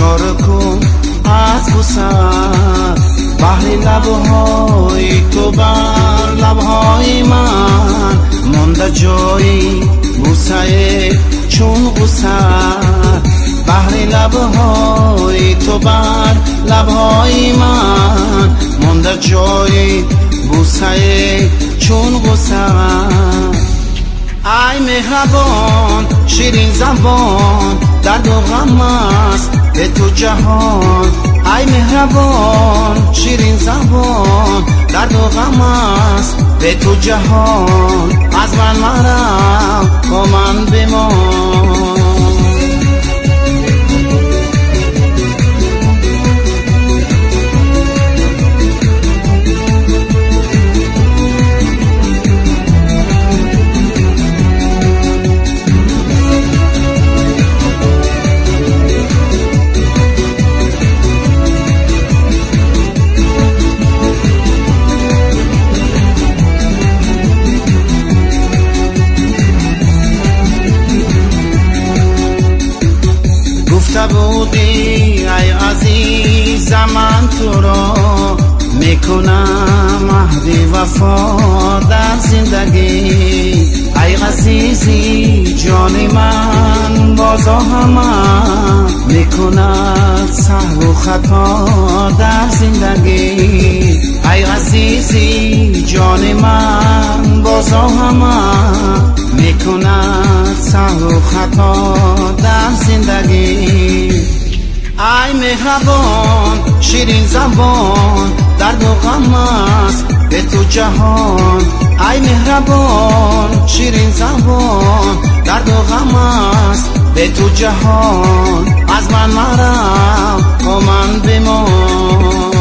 اشاره کن از بوسه بحر لبهای تو بر لبهای من مانده جایی بوسه چون غصه بحر لبهای تو بر لبهای من مانده جایی بوسه چون غصه ای مهربان شیرین زبان درد و غم است به تو جهان ای مهربان شیرین زبان درد و غم است به تو جهان از من مرا با من بمان بودی ای عزیز من تو را میکنم عهد وفا در زندگی ای عزیزی جان من بازا همه میکند سهو و خطا در زندگی ای عزیزی جان من بازا همه میکند سهو و خطا در زندگی ای مهربان شیرین زبان درد و غم است به تو جهان ای مهربان شیرین زبان درد و غم است به تو جهان از من مرا با من بمان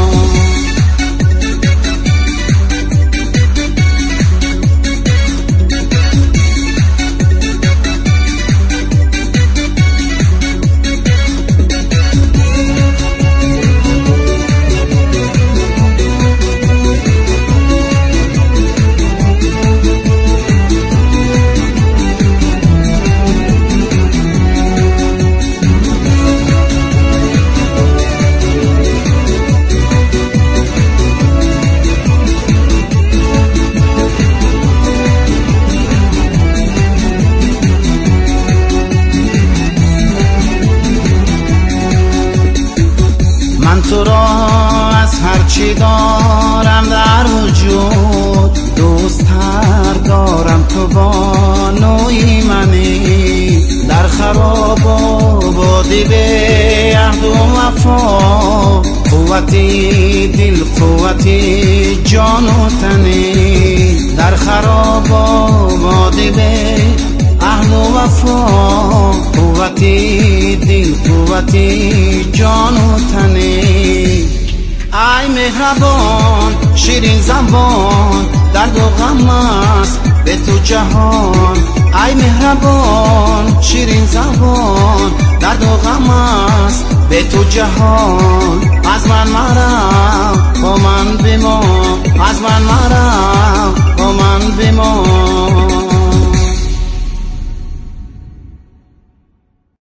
تو را از هرچی دارم در وجود دوست‌تر دارم تو با نوعی منی در خراب آبادی به عهد و وفا قوتی دل قوتی جان و تنی در خراب آبادی به عهد و وفا قوتی دل قوتی جان و تنی ای مهربان شیرین زبان درد و غم است به تو جهان ای مهربان شیرین زبان درد و غم است به تو جهان از من مرا با من بمان از من